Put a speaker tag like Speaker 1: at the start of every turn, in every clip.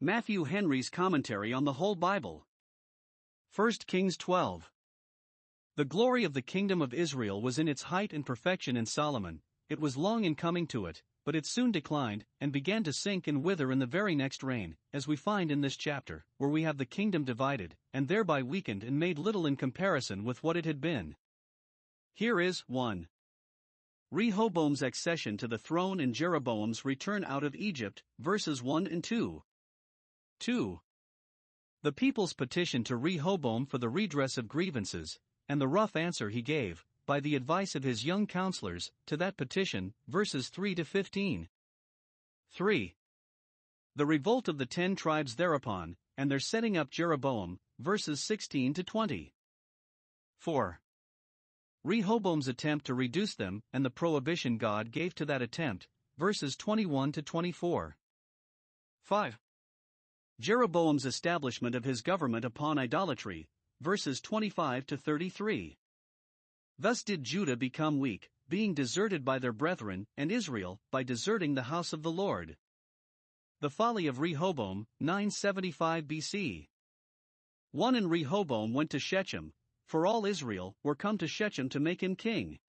Speaker 1: Matthew Henry's Commentary on the Whole Bible. 1 Kings 12. The glory of the kingdom of Israel was in its height and perfection in Solomon. It was long in coming to it, but it soon declined, and began to sink and wither in the very next reign, as we find in this chapter, where we have the kingdom divided, and thereby weakened and made little in comparison with what it had been. Here is 1. Rehoboam's accession to the throne and Jeroboam's return out of Egypt, verses 1 and 2. 2. The people's petition to Rehoboam for the redress of grievances, and the rough answer he gave, by the advice of his young counselors, to that petition, verses 3 to 15. 3. The revolt of the 10 tribes thereupon, and their setting up Jeroboam, verses 16 to 20. 4. Rehoboam's attempt to reduce them, and the prohibition God gave to that attempt, verses 21 to 24. 5. Jeroboam's establishment of his government upon idolatry, verses 25 to 33. Thus did Judah become weak, being deserted by their brethren, and Israel, by deserting the house of the Lord. The folly of Rehoboam, 975 BC. 1. And Rehoboam went to Shechem, for all Israel were come to Shechem to make him king.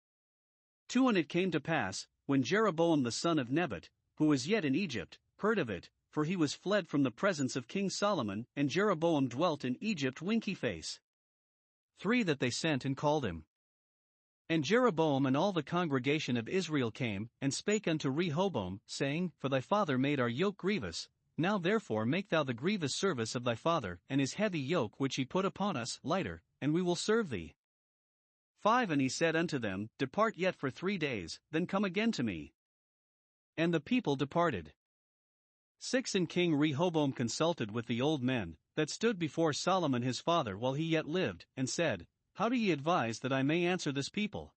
Speaker 1: 2. And it came to pass, when Jeroboam the son of Nebat, who was yet in Egypt, heard of it, for he was fled from the presence of King Solomon, and Jeroboam dwelt in Egypt winky face. 3. That they sent and called him. And Jeroboam and all the congregation of Israel came, and spake unto Rehoboam, saying, For thy father made our yoke grievous, now therefore make thou the grievous service of thy father, and his heavy yoke which he put upon us, lighter, and we will serve thee. 5. And he said unto them, Depart yet for 3 days, then come again to me. And the people departed. 6. And King Rehoboam consulted with the old men, that stood before Solomon his father while he yet lived, and said, How do ye advise that I may answer this people?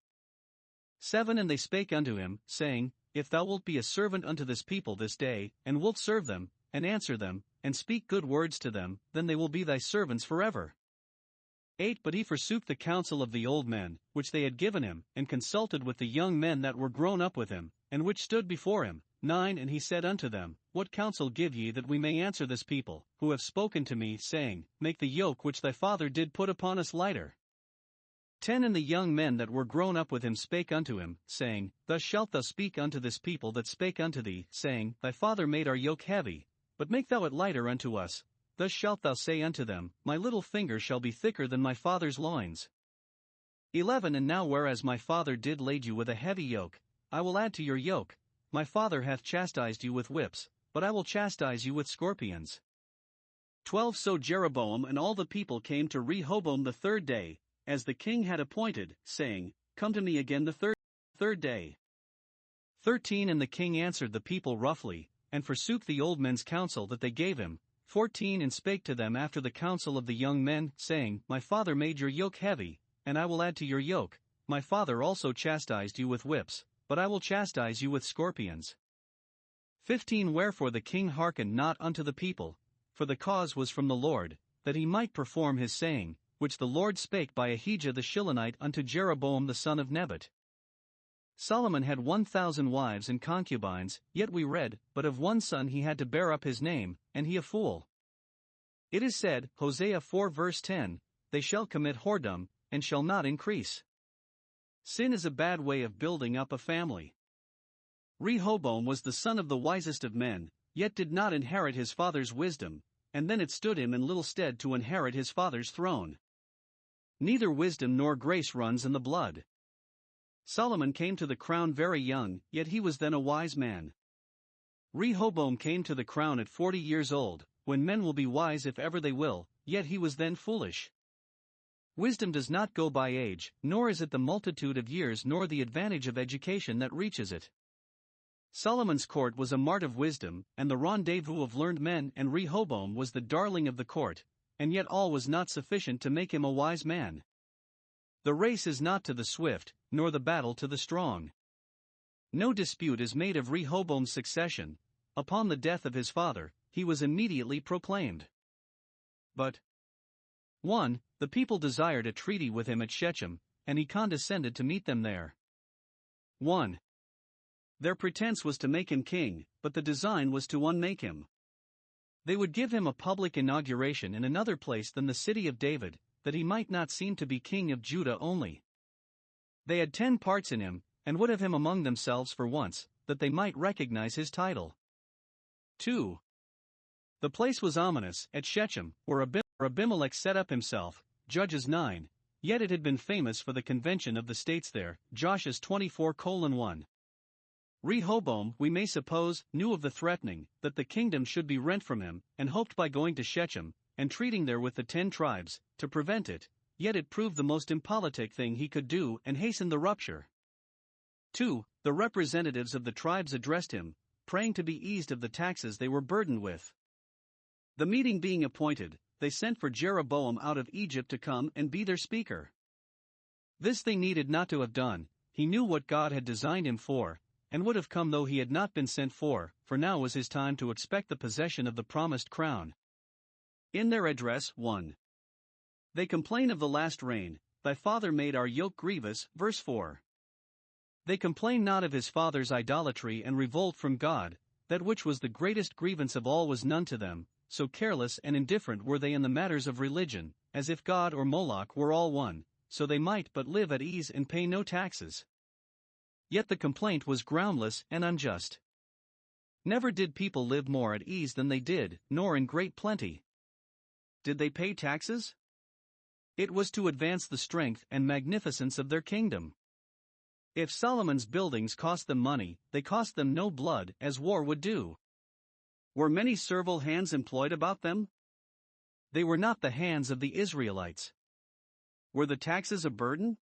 Speaker 1: 7. And they spake unto him, saying, If thou wilt be a servant unto this people this day, and wilt serve them, and answer them, and speak good words to them, then they will be thy servants forever. 8. But he forsook the counsel of the old men, which they had given him, and consulted with the young men that were grown up with him, and which stood before him. 9. And he said unto them, What counsel give ye that we may answer this people, who have spoken to me, saying, Make the yoke which thy father did put upon us lighter? 10. And the young men that were grown up with him spake unto him, saying, Thus shalt thou speak unto this people that spake unto thee, saying, Thy father made our yoke heavy, but make thou it lighter unto us. Thus shalt thou say unto them, My little finger shall be thicker than my father's loins. 11. And now whereas my father did lade you with a heavy yoke, I will add to your yoke. My father hath chastised you with whips, but I will chastise you with scorpions. 12. So Jeroboam and all the people came to Rehoboam the 3rd day, as the king had appointed, saying, Come to me again the third day. 13. And the king answered the people roughly, and forsook the old men's counsel that they gave him. 14. And spake to them after the counsel of the young men, saying, My father made your yoke heavy, and I will add to your yoke. My father also chastised you with whips, but I will chastise you with scorpions. 15. Wherefore the king hearkened not unto the people, for the cause was from the Lord, that he might perform his saying, which the Lord spake by Ahijah the Shilonite unto Jeroboam the son of Nebat. Solomon had 1,000 wives and concubines, yet we read, but of one son he had to bear up his name, and he a fool. It is said, Hosea 4 verse 10, They shall commit whoredom, and shall not increase. Sin is a bad way of building up a family. Rehoboam was the son of the wisest of men, yet did not inherit his father's wisdom, and then it stood him in little stead to inherit his father's throne. Neither wisdom nor grace runs in the blood. Solomon came to the crown very young, yet he was then a wise man. Rehoboam came to the crown at 40 years old, when men will be wise if ever they will, yet he was then foolish. Wisdom does not go by age, nor is it the multitude of years nor the advantage of education that reaches it. Solomon's court was a mart of wisdom, and the rendezvous of learned men, and Rehoboam was the darling of the court, and yet all was not sufficient to make him a wise man. The race is not to the swift, nor the battle to the strong. No dispute is made of Rehoboam's succession. Upon the death of his father, he was immediately proclaimed. But 1. The people desired a treaty with him at Shechem, and he condescended to meet them there. 1. Their pretense was to make him king, but the design was to unmake him. They would give him a public inauguration in another place than the city of David, that he might not seem to be king of Judah only. They had 10 parts in him, and would have him among themselves for once, that they might recognize his title. 2. The place was ominous, at Shechem, where Abimelech set up himself, Judges 9, yet it had been famous for the convention of the states there, Judges 24:1. Rehoboam, we may suppose, knew of the threatening, that the kingdom should be rent from him, and hoped by going to Shechem, and treating there with the 10 tribes, to prevent it, yet it proved the most impolitic thing he could do and hastened the rupture. 2. The representatives of the tribes addressed him, praying to be eased of the taxes they were burdened with. The meeting being appointed, they sent for Jeroboam out of Egypt to come and be their speaker. This they needed not to have done, he knew what God had designed him for, and would have come though he had not been sent for now was his time to expect the possession of the promised crown. In their address, 1. They complain of the last reign, thy father made our yoke grievous, verse 4. They complain not of his father's idolatry and revolt from God, that which was the greatest grievance of all was none to them, so careless and indifferent were they in the matters of religion, as if God or Moloch were all one, so they might but live at ease and pay no taxes. Yet the complaint was groundless and unjust. Never did people live more at ease than they did, nor in great plenty. Did they pay taxes? It was to advance the strength and magnificence of their kingdom. If Solomon's buildings cost them money, they cost them no blood, as war would do. Were many servile hands employed about them? They were not the hands of the Israelites. Were the taxes a burden?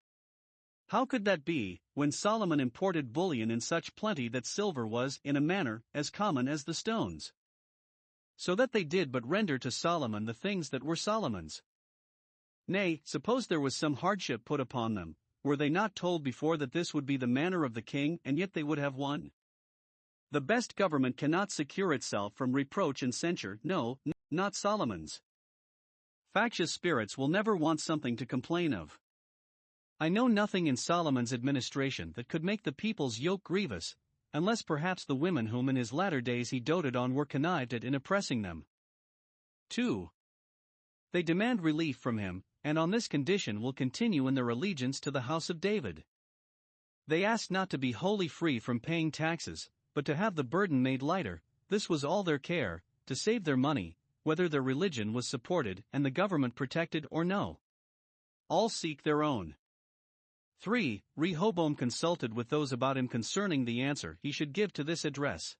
Speaker 1: How could that be, when Solomon imported bullion in such plenty that silver was, in a manner, as common as the stones? So that they did but render to Solomon the things that were Solomon's. Nay, suppose there was some hardship put upon them, were they not told before that this would be the manner of the king, and yet they would have won? The best government cannot secure itself from reproach and censure, no, not Solomon's. Factious spirits will never want something to complain of. I know nothing in Solomon's administration that could make the people's yoke grievous, unless perhaps the women whom in his latter days he doted on were connived at in oppressing them. 2. They demand relief from him, and on this condition will continue in their allegiance to the house of David. They ask not to be wholly free from paying taxes, but to have the burden made lighter. This was all their care, to save their money, whether their religion was supported and the government protected or no. All seek their own. 3. Rehoboam consulted with those about him concerning the answer he should give to this address.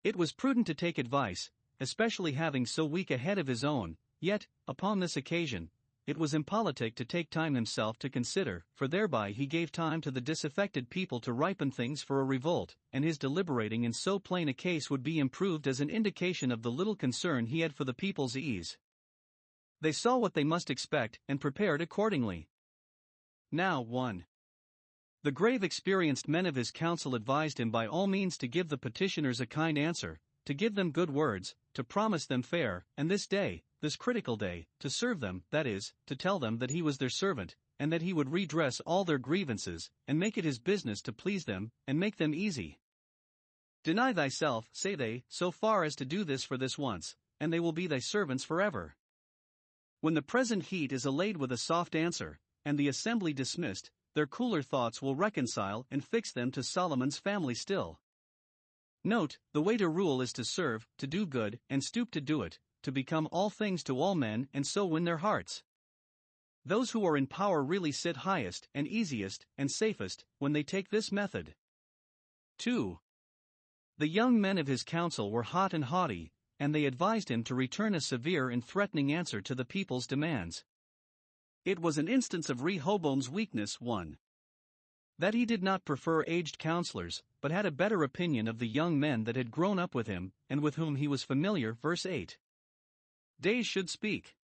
Speaker 1: It was prudent to take advice, especially having so weak a head of his own, yet, upon this occasion, it was impolitic to take time himself to consider, for thereby he gave time to the disaffected people to ripen things for a revolt, and his deliberating in so plain a case would be improved as an indication of the little concern he had for the people's ease. They saw what they must expect, and prepared accordingly. Now, 1. The grave experienced men of his council advised him by all means to give the petitioners a kind answer, to give them good words, to promise them fair, and this day, this critical day, to serve them, that is, to tell them that he was their servant, and that he would redress all their grievances, and make it his business to please them, and make them easy. Deny thyself, say they, so far as to do this for this once, and they will be thy servants forever. When the present heat is allayed with a soft answer, and the assembly dismissed, their cooler thoughts will reconcile and fix them to Solomon's family still. Note, the way to rule is to serve, to do good, and stoop to do it, to become all things to all men and so win their hearts. Those who are in power really sit highest and easiest and safest when they take this method. 2. The young men of his council were hot and haughty, and they advised him to return a severe and threatening answer to the people's demands. It was an instance of Rehoboam's weakness, 1. That he did not prefer aged counselors, but had a better opinion of the young men that had grown up with him, and with whom he was familiar, verse 8. Days should speak.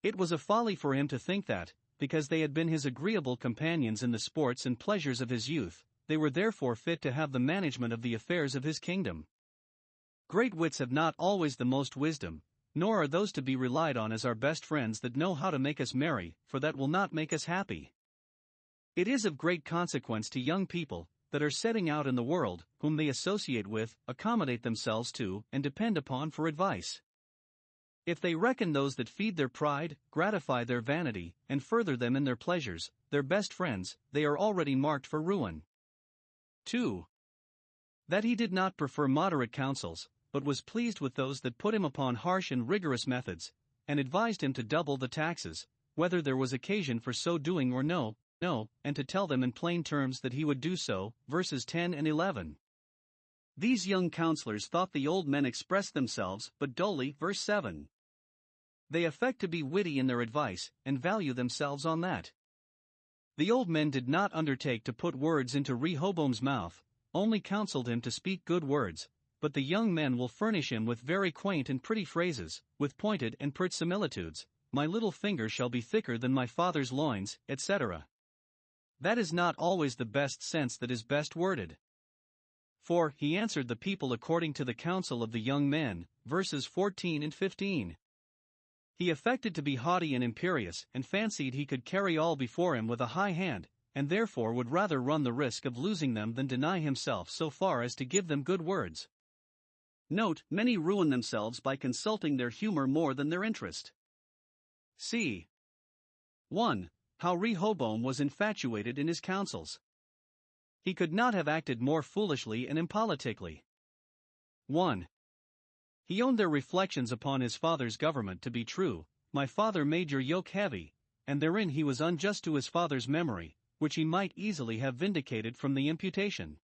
Speaker 1: It was a folly for him to think that, because they had been his agreeable companions in the sports and pleasures of his youth, they were therefore fit to have the management of the affairs of his kingdom. Great wits have not always the most wisdom, nor are those to be relied on as our best friends that know how to make us merry, for that will not make us happy. It is of great consequence to young people, that are setting out in the world, whom they associate with, accommodate themselves to, and depend upon for advice. If they reckon those that feed their pride, gratify their vanity, and further them in their pleasures, their best friends, they are already marked for ruin. 2. That he did not prefer moderate counsels, but was pleased with those that put him upon harsh and rigorous methods, and advised him to double the taxes, whether there was occasion for so doing or no, and to tell them in plain terms that he would do so, verses 10 and 11. These young counselors thought the old men expressed themselves but dully, verse 7. They affect to be witty in their advice, and value themselves on that. The old men did not undertake to put words into Rehoboam's mouth, only counseled him to speak good words, but the young men will furnish him with very quaint and pretty phrases, with pointed and pert similitudes, my little finger shall be thicker than my father's loins, etc. That is not always the best sense that is best worded. For, he answered the people according to the counsel of the young men, verses 14 and 15. He affected to be haughty and imperious, and fancied he could carry all before him with a high hand, and therefore would rather run the risk of losing them than deny himself so far as to give them good words. Note, many ruin themselves by consulting their humor more than their interest. See 1. How Rehoboam was infatuated in his counsels. He could not have acted more foolishly and impolitically. 1. He owned their reflections upon his father's government to be true. My father made your yoke heavy, and therein he was unjust to his father's memory, which he might easily have vindicated from the imputation.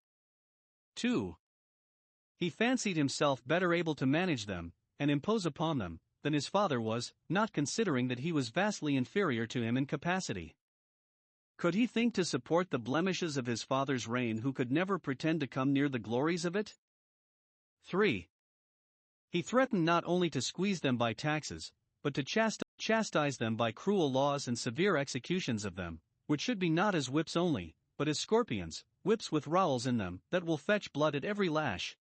Speaker 1: 2. He fancied himself better able to manage them, and impose upon them, than his father was, not considering that he was vastly inferior to him in capacity. Could he think to support the blemishes of his father's reign who could never pretend to come near the glories of it? 3. He threatened not only to squeeze them by taxes, but to chastise them by cruel laws and severe executions of them, which should be not as whips only, but as scorpions, whips with rowels in them, that will fetch blood at every lash.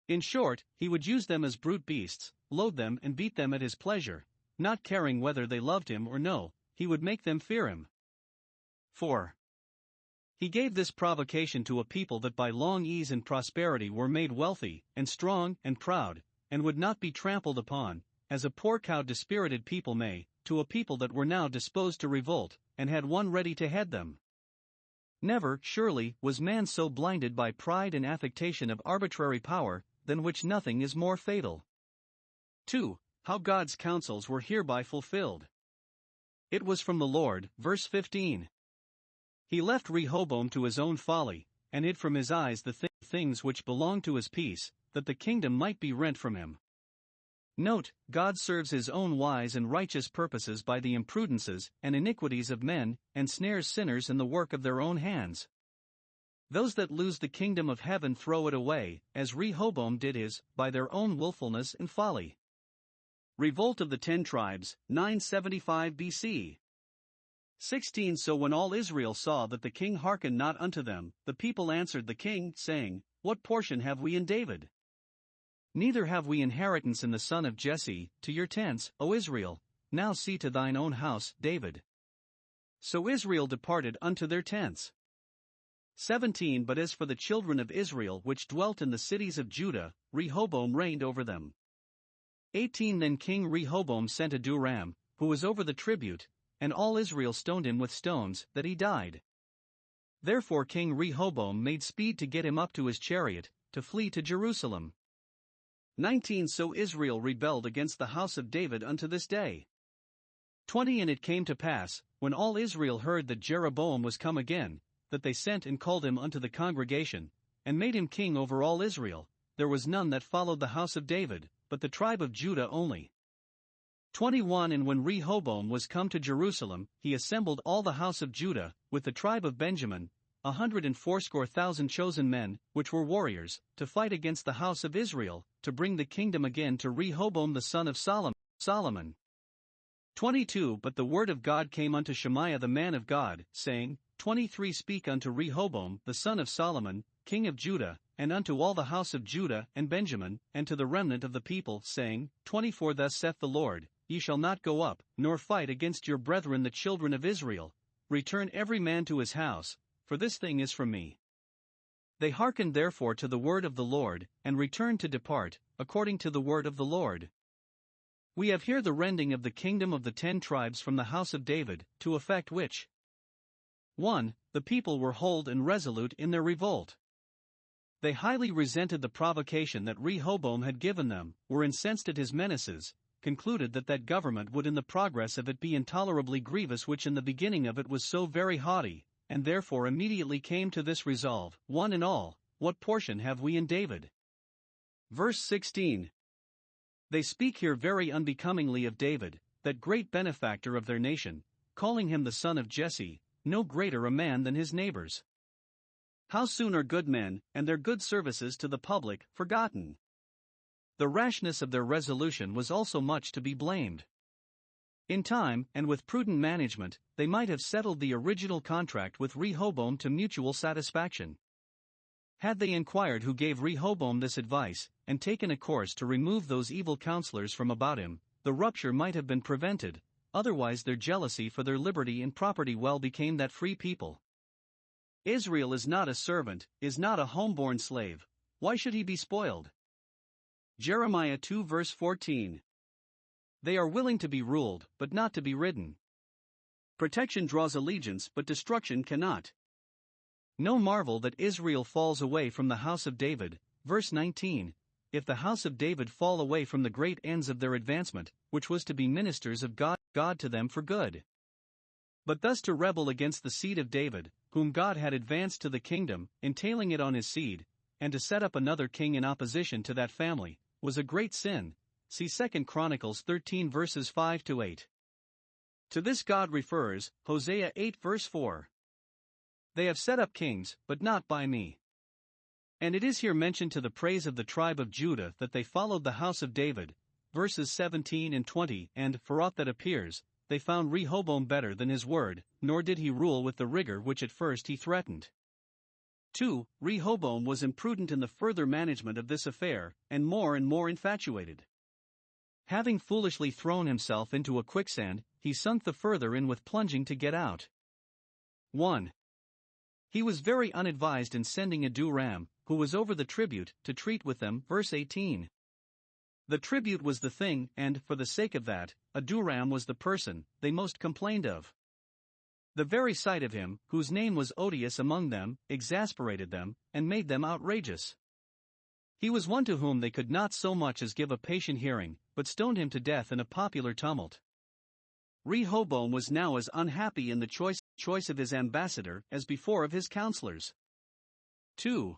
Speaker 1: In short, he would use them as brute beasts, load them and beat them at his pleasure, not caring whether they loved him or no, he would make them fear him. 4. He gave this provocation to a people that by long ease and prosperity were made wealthy, and strong, and proud, and would not be trampled upon, as a poor cowed dispirited people may, to a people that were now disposed to revolt, and had one ready to head them. Never, surely, was man so blinded by pride and affectation of arbitrary power, than which nothing is more fatal. 2. How God's counsels were hereby fulfilled. It was from the Lord, verse 15. He left Rehoboam to his own folly, and hid from his eyes the things which belonged to his peace, that the kingdom might be rent from him. Note, God serves his own wise and righteous purposes by the imprudences and iniquities of men, and snares sinners in the work of their own hands. Those that lose the kingdom of heaven throw it away, as Rehoboam did his, by their own willfulness and folly. Revolt of the 10 tribes, 975 BC. 16 So when all Israel saw that the king hearkened not unto them, the people answered the king, saying, What portion have we in David? Neither have we inheritance in the son of Jesse. To your tents, O Israel, now see to thine own house, David. So Israel departed unto their tents. 17 But as for the children of Israel which dwelt in the cities of Judah, Rehoboam reigned over them. 18 Then King Rehoboam sent Adoram, who was over the tribute, and all Israel stoned him with stones, that he died. Therefore King Rehoboam made speed to get him up to his chariot, to flee to Jerusalem. 19 So Israel rebelled against the house of David unto this day. 20 And it came to pass, when all Israel heard that Jeroboam was come again, that they sent and called him unto the congregation, and made him king over all Israel. There was none that followed the house of David, but the tribe of Judah only. 21 And when Rehoboam was come to Jerusalem, he assembled all the house of Judah, with the tribe of Benjamin, 180,000 chosen men, which were warriors, to fight against the house of Israel, to bring the kingdom again to Rehoboam the son of Solomon. 22 But the word of God came unto Shemaiah the man of God, saying, 23 Speak unto Rehoboam the son of Solomon, king of Judah, and unto all the house of Judah and Benjamin, and to the remnant of the people, saying, 24 Thus saith the Lord, Ye shall not go up, nor fight against your brethren the children of Israel. Return every man to his house, for this thing is from me. They hearkened therefore to the word of the Lord, and returned to depart, according to the word of the Lord. We have here the rending of the kingdom of the 10 tribes from the house of David, to effect which 1. The people were hold and resolute in their revolt. They highly resented the provocation that Rehoboam had given them, were incensed at his menaces, concluded that government would in the progress of it be intolerably grievous, which in the beginning of it was so very haughty, and therefore immediately came to this resolve, one and all, what portion have we in David? Verse 16. They speak here very unbecomingly of David, that great benefactor of their nation, calling him the son of Jesse, no greater a man than his neighbors. How soon are good men, and their good services to the public, forgotten? The rashness of their resolution was also much to be blamed. In time, and with prudent management, they might have settled the original contract with Rehoboam to mutual satisfaction. Had they inquired who gave Rehoboam this advice, and taken a course to remove those evil counselors from about him, the rupture might have been prevented, otherwise their jealousy for their liberty and property well became that free people. Israel is not a servant, is not a homeborn slave, why should he be spoiled? Jeremiah 2 verse 14. They are willing to be ruled, but not to be ridden. Protection draws allegiance, but destruction cannot. No marvel that Israel falls away from the house of David. Verse 19. If the house of David fall away from the great ends of their advancement, which was to be ministers of God to them for good. But thus to rebel against the seed of David, whom God had advanced to the kingdom, entailing it on his seed, and to set up another king in opposition to that family, was a great sin. See 2 Chronicles 13 verses 5-8. To this God refers, Hosea 8 verse 4. They have set up kings, but not by me. And it is here mentioned to the praise of the tribe of Judah that they followed the house of David, verses 17 and 20, and, for aught that appears, they found Rehoboam better than his word, nor did he rule with the rigor which at first he threatened. 2. Rehoboam was imprudent in the further management of this affair, and more infatuated. Having foolishly thrown himself into a quicksand, he sunk the further in with plunging to get out. 1. He was very unadvised in sending Aduram, who was over the tribute, to treat with them. Verse 18. The tribute was the thing, and, for the sake of that, Aduram was the person they most complained of. The very sight of him, whose name was odious among them, exasperated them, and made them outrageous. He was one to whom they could not so much as give a patient hearing, but stoned him to death in a popular tumult. Rehoboam was now as unhappy in the choice of his ambassador as before of his counselors. 2.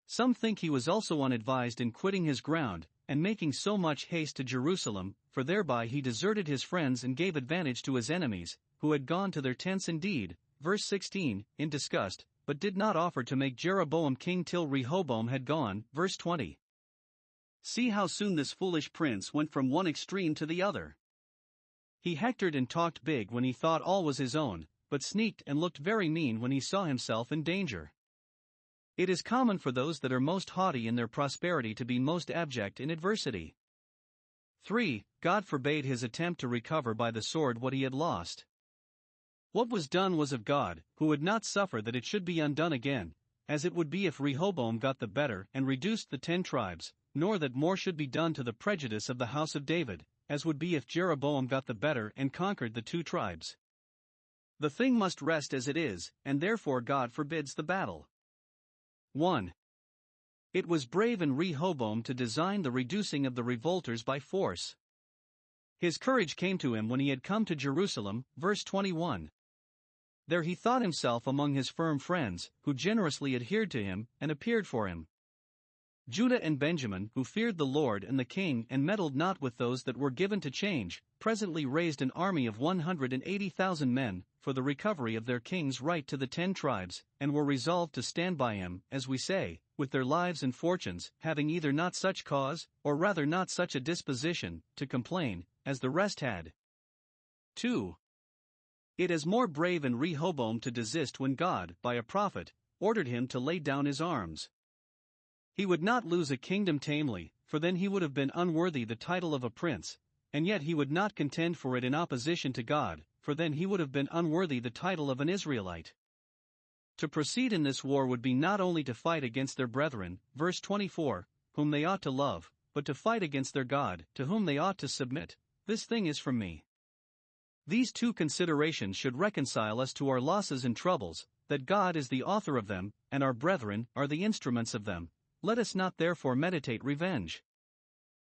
Speaker 1: Some think he was also unadvised in quitting his ground, and making so much haste to Jerusalem, for thereby he deserted his friends and gave advantage to his enemies, who had gone to their tents indeed, verse 16, in disgust, but did not offer to make Jeroboam king till Rehoboam had gone, verse 20. See how soon this foolish prince went from one extreme to the other. He hectored and talked big when he thought all was his own, but sneaked and looked very mean when he saw himself in danger. It is common for those that are most haughty in their prosperity to be most abject in adversity. 3. God forbade his attempt to recover by the sword what he had lost. What was done was of God, who would not suffer that it should be undone again, as it would be if Rehoboam got the better and reduced the 10 tribes, nor that more should be done to the prejudice of the house of David, as would be if Jeroboam got the better and conquered the 2 tribes. The thing must rest as it is, and therefore God forbids the battle. 1. It was brave in Rehoboam to design the reducing of the revolters by force. His courage came to him when he had come to Jerusalem, verse 21. There he thought himself among his firm friends, who generously adhered to him, and appeared for him. Judah and Benjamin, who feared the Lord and the king and meddled not with those that were given to change, presently raised an army of 180,000 men, for the recovery of their king's right to the 10 tribes, and were resolved to stand by him, as we say, with their lives and fortunes, having either not such cause, or rather not such a disposition, to complain, as the rest had. 2. It is more brave in Rehoboam to desist when God, by a prophet, ordered him to lay down his arms. He would not lose a kingdom tamely, for then he would have been unworthy the title of a prince, and yet he would not contend for it in opposition to God, for then he would have been unworthy the title of an Israelite. To proceed in this war would be not only to fight against their brethren, verse 24, whom they ought to love, but to fight against their God, to whom they ought to submit. This thing is from me. These two considerations should reconcile us to our losses and troubles, that God is the author of them, and our brethren are the instruments of them. Let us not therefore meditate revenge.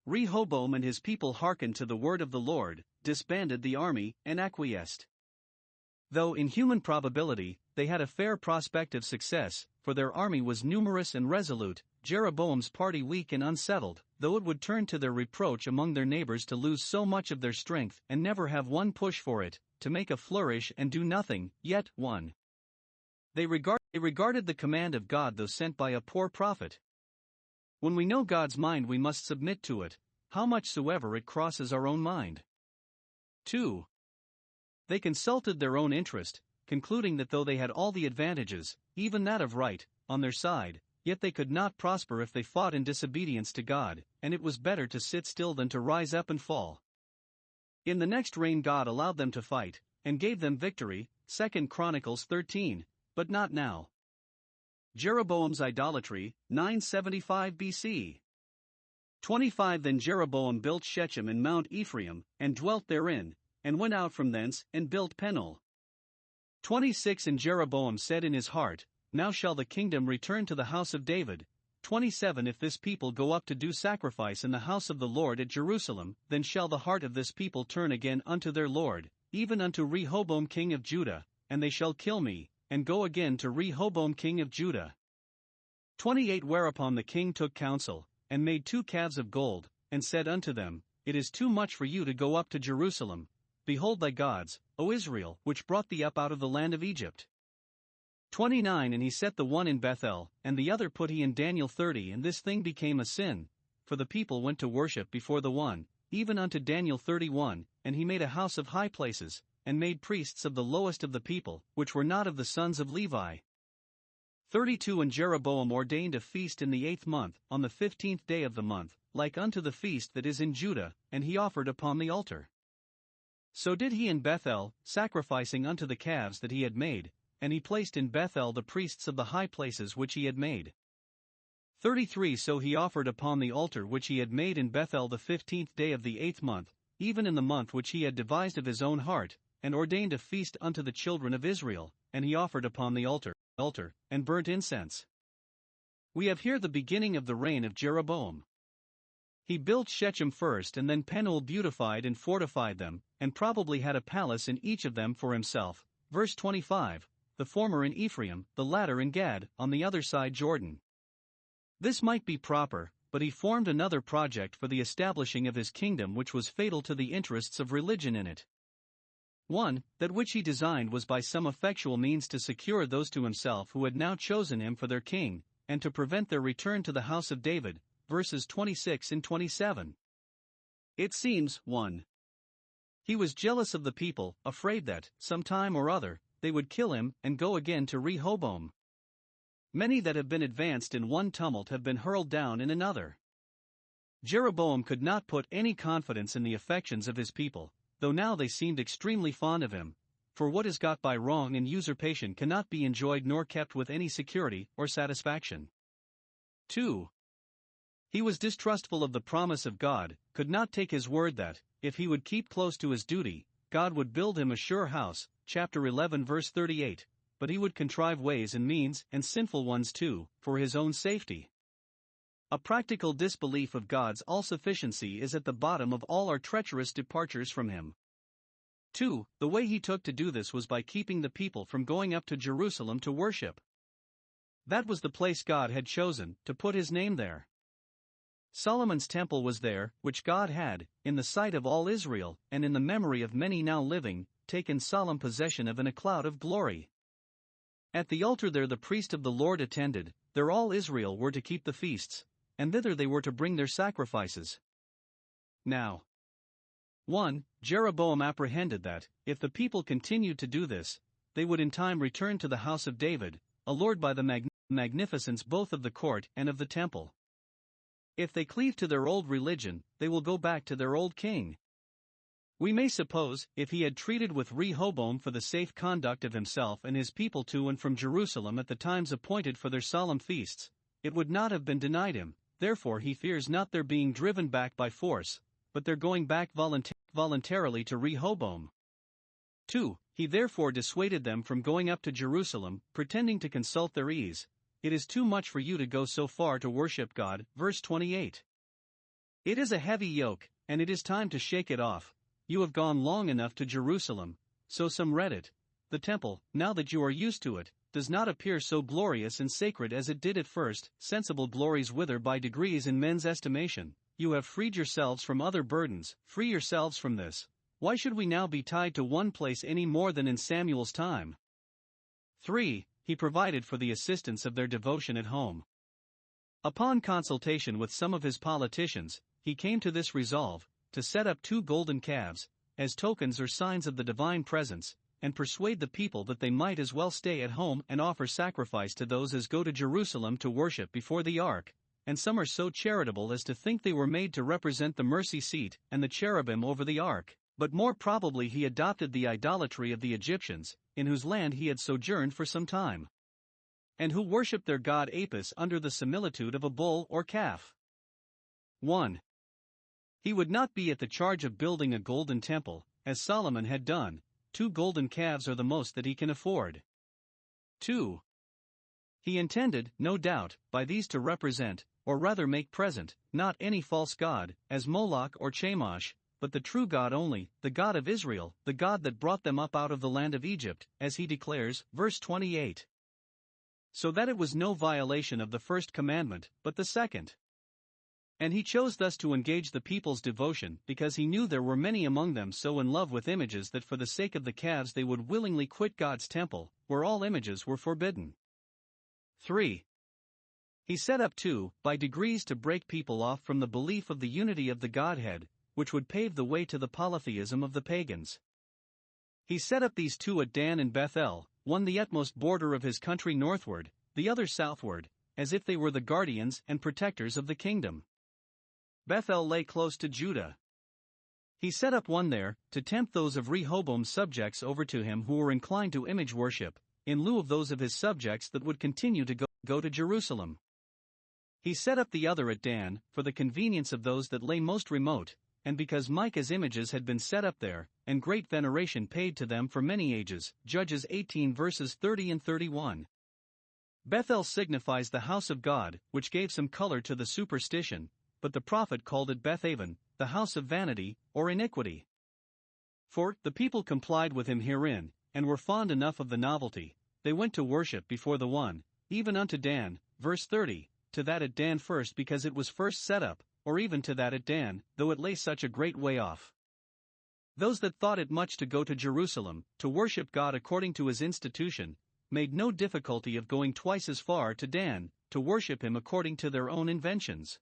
Speaker 1: Rehoboam and his people hearkened to the word of the Lord, disbanded the army, and acquiesced. Though in human probability, they had a fair prospect of success, for their army was numerous and resolute, Jeroboam's party weak and unsettled, though it would turn to their reproach among their neighbors to lose so much of their strength and never have one push for it, to make a flourish and do nothing, yet one. They regarded the command of God though sent by a poor prophet. When we know God's mind we must submit to it, how much soever it crosses our own mind. 2. They consulted their own interest, concluding that though they had all the advantages, even that of right, on their side, yet they could not prosper if they fought in disobedience to God, and it was better to sit still than to rise up and fall. In the next reign God allowed them to fight, and gave them victory, 2 Chronicles 13, but not now. Jeroboam's idolatry, 975 BC. 25 Then Jeroboam built Shechem in Mount Ephraim, and dwelt therein, and went out from thence, and built Penuel. 26 And Jeroboam said in his heart, Now shall the kingdom return to the house of David. 27 If this people go up to do sacrifice in the house of the Lord at Jerusalem, then shall the heart of this people turn again unto their Lord, even unto Rehoboam king of Judah, and they shall kill me, and go again to Rehoboam king of Judah. 28 Whereupon the king took counsel, and made 2 calves of gold, and said unto them, It is too much for you to go up to Jerusalem. Behold thy gods, O Israel, which brought thee up out of the land of Egypt. 29 And he set the one in Bethel, and the other put he in Daniel 30. And this thing became a sin, for the people went to worship before the one, even unto Daniel 31, and he made a house of high places, and made priests of the lowest of the people, which were not of the sons of Levi. 32 And Jeroboam ordained a feast in the 8th month, on the 15th day of the month, like unto the feast that is in Judah, and he offered upon the altar. So did he in Bethel, sacrificing unto the calves that he had made, and he placed in Bethel the priests of the high places which he had made. 33 So he offered upon the altar which he had made in Bethel the 15th day of the 8th month, even in the month which he had devised of his own heart, and ordained a feast unto the children of Israel, and he offered upon the altar, and burnt incense. We have here the beginning of the reign of Jeroboam. He built Shechem first and then Penuel beautified and fortified them, and probably had a palace in each of them for himself, verse 25, the former in Ephraim, the latter in Gad, on the other side Jordan. This might be proper, but he formed another project for the establishing of his kingdom which was fatal to the interests of religion in it. 1. That which he designed was by some effectual means to secure those to himself who had now chosen him for their king, and to prevent their return to the house of David, verses 26 and 27. It seems, 1. He was jealous of the people, afraid that, some time or other, they would kill him and go again to Rehoboam. Many that have been advanced in one tumult have been hurled down in another. Jeroboam could not put any confidence in the affections of his people, though now they seemed extremely fond of him, for what is got by wrong and usurpation cannot be enjoyed nor kept with any security or satisfaction. 2. He was distrustful of the promise of God, could not take his word that, if he would keep close to his duty, God would build him a sure house, chapter 11 verse 38, but he would contrive ways and means, and sinful ones too, for his own safety. A practical disbelief of God's all-sufficiency is at the bottom of all our treacherous departures from him. 2. The way he took to do this was by keeping the people from going up to Jerusalem to worship. That was the place God had chosen, to put his name there. Solomon's temple was there, which God had, in the sight of all Israel, and in the memory of many now living, taken solemn possession of in a cloud of glory. At the altar there the priest of the Lord attended, there all Israel were to keep the feasts, and thither they were to bring their sacrifices. Now, 1. Jeroboam apprehended that, if the people continued to do this, they would in time return to the house of David, allured by the magnificence both of the court and of the temple. If they cleave to their old religion, they will go back to their old king. We may suppose, if he had treated with Rehoboam for the safe conduct of himself and his people to and from Jerusalem at the times appointed for their solemn feasts, it would not have been denied him. Therefore he fears not their being driven back by force, but their going back voluntarily to Rehoboam. 2. He therefore dissuaded them from going up to Jerusalem, pretending to consult their ease. It is too much for you to go so far to worship God. Verse 28. It is a heavy yoke, and it is time to shake it off. You have gone long enough to Jerusalem, so some read it. The temple, now that you are used to it, does not appear so glorious and sacred as it did at first. Sensible glories wither by degrees in men's estimation. You have freed yourselves from other burdens, free yourselves from this. Why should we now be tied to one place any more than in Samuel's time? 3. He provided for the assistance of their devotion at home. Upon consultation with some of his politicians, he came to this resolve, to set up 2 golden calves, as tokens or signs of the divine presence, and persuade the people that they might as well stay at home and offer sacrifice to those as go to Jerusalem to worship before the ark. And some are so charitable as to think they were made to represent the mercy seat and the cherubim over the ark. But more probably he adopted the idolatry of the Egyptians, in whose land he had sojourned for some time, and who worshipped their god Apis under the similitude of a bull or calf. 1. He would not be at the charge of building a golden temple, as Solomon had done. 2 golden calves are the most that he can afford. 2. He intended, no doubt, by these to represent, or rather make present, not any false god, as Moloch or Chemosh, but the true God only, the God of Israel, the God that brought them up out of the land of Egypt, as he declares, verse 28. So that it was no violation of the first commandment, but the second. And he chose thus to engage the people's devotion, because he knew there were many among them so in love with images that for the sake of the calves they would willingly quit God's temple, where all images were forbidden. 3. He set up 2, by degrees to break people off from the belief of the unity of the Godhead, which would pave the way to the polytheism of the pagans. He set up these 2 at Dan and Bethel, one the utmost border of his country northward, the other southward, as if they were the guardians and protectors of the kingdom. Bethel lay close to Judah. He set up one there, to tempt those of Rehoboam's subjects over to him who were inclined to image worship, in lieu of those of his subjects that would continue to go to Jerusalem. He set up the other at Dan, for the convenience of those that lay most remote, and because Micah's images had been set up there, and great veneration paid to them for many ages. Judges 18 verses 30 and 31. Bethel signifies the house of God, which gave some color to the superstition, but the prophet called it Bethaven, the house of vanity, or iniquity. For the people complied with him herein, and were fond enough of the novelty, they went to worship before the one, even unto Dan, verse 30, to that at Dan first because it was first set up, or even to that at Dan, though it lay such a great way off. Those that thought it much to go to Jerusalem, to worship God according to his institution, made no difficulty of going twice as far to Dan, to worship him according to their own inventions.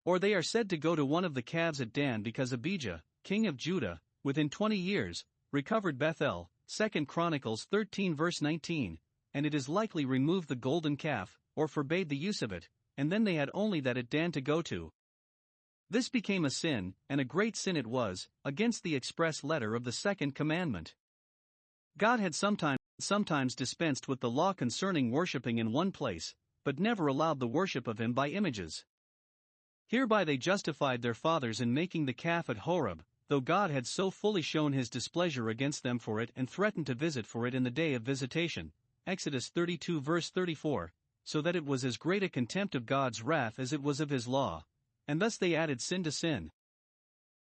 Speaker 1: Or they are said to go to one of the calves at Dan because Abijah, king of Judah, within 20 years, recovered Bethel, 2 Chronicles 13 verse 19, and it is likely removed the golden calf, or forbade the use of it, and then they had only that at Dan to go to. This became a sin, and a great sin it was, against the express letter of the second commandment. God had sometimes dispensed with the law concerning worshipping in one place, but never allowed the worship of him by images. Hereby they justified their fathers in making the calf at Horeb, though God had so fully shown his displeasure against them for it and threatened to visit for it in the day of visitation, Exodus 32 verse 34, so that it was as great a contempt of God's wrath as it was of his law, and thus they added sin to sin.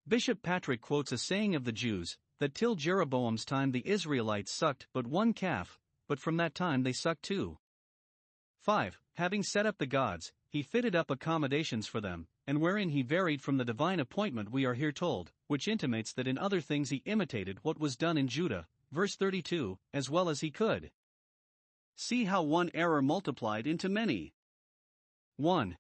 Speaker 1: Bishop Patrick quotes a saying of the Jews, that till Jeroboam's time the Israelites sucked but one calf, but from that time they sucked 2. 5. Having set up the gods, he fitted up accommodations for them, and wherein he varied from the divine appointment we are here told, which intimates that in other things he imitated what was done in Judah, verse 32, as well as he could. See how one error multiplied into many. 1.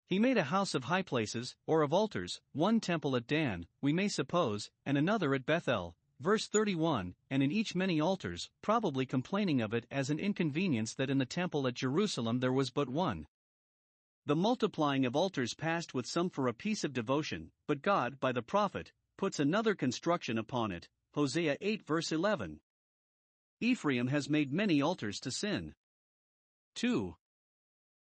Speaker 1: He made a house of high places, or of altars, one temple at Dan, we may suppose, and another at Bethel, verse 31, and in each many altars, probably complaining of it as an inconvenience that in the temple at Jerusalem there was but one. The multiplying of altars passed with some for a piece of devotion, but God, by the prophet, puts another construction upon it, Hosea 8 verse 11. Ephraim has made many altars to sin. 2.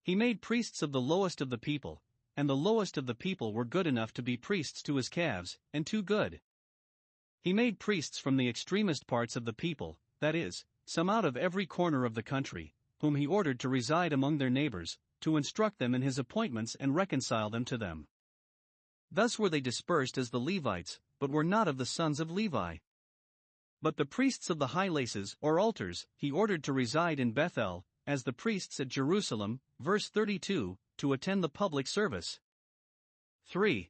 Speaker 1: He made priests of the lowest of the people, and the lowest of the people were good enough to be priests to his calves, and too good. He made priests from the extremest parts of the people, that is, some out of every corner of the country, whom he ordered to reside among their neighbors, to instruct them in his appointments and reconcile them to them. Thus were they dispersed as the Levites, but were not of the sons of Levi. But the priests of the high places or altars he ordered to reside in Bethel, as the priests at Jerusalem, verse 32, to attend the public service. 3.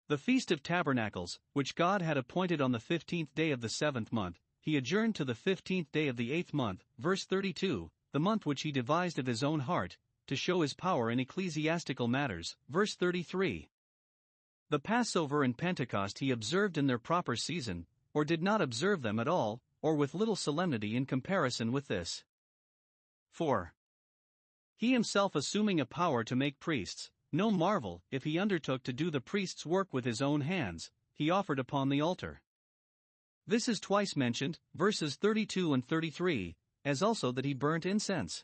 Speaker 1: The Feast of Tabernacles, which God had appointed on the 15th day of the 7th month, he adjourned to the 15th day of the 8th month, verse 32, the month which he devised of his own heart, to show his power in ecclesiastical matters, verse 33. The Passover and Pentecost he observed in their proper season, or did not observe them at all, or with little solemnity in comparison with this. 4. He himself assuming a power to make priests, no marvel if he undertook to do the priest's work with his own hands, he offered upon the altar. This is twice mentioned, verses 32 and 33, as also that he burnt incense.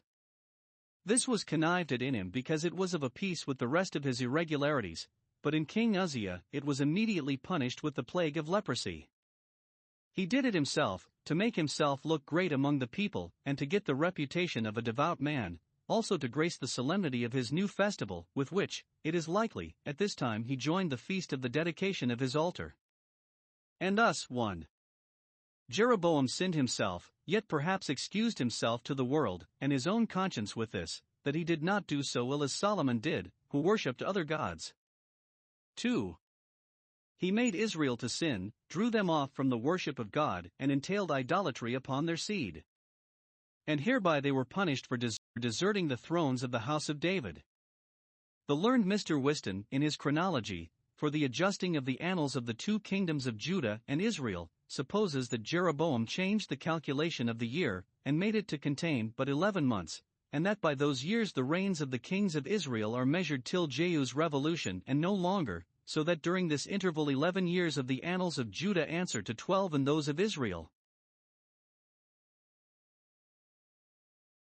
Speaker 1: This was connived at in him because it was of a piece with the rest of his irregularities, but in King Uzziah it was immediately punished with the plague of leprosy. He did it himself, to make himself look great among the people and to get the reputation of a devout man, also to grace the solemnity of his new festival, with which, it is likely, at this time he joined the feast of the dedication of his altar. And thus, 1. Jeroboam sinned himself, yet perhaps excused himself to the world and his own conscience with this, that he did not do so ill as Solomon did, who worshipped other gods. 2. He made Israel to sin, drew them off from the worship of God, and entailed idolatry upon their seed. And hereby they were punished for deserting the thrones of the house of David. The learned Mr. Whiston, in his chronology, for the adjusting of the annals of the two kingdoms of Judah and Israel, supposes that Jeroboam changed the calculation of the year, and made it to contain but 11 months, and that by those years the reigns of the kings of Israel are measured till Jehu's revolution and no longer, so that during this interval 11 years of the annals of Judah answer to 12 in those of Israel.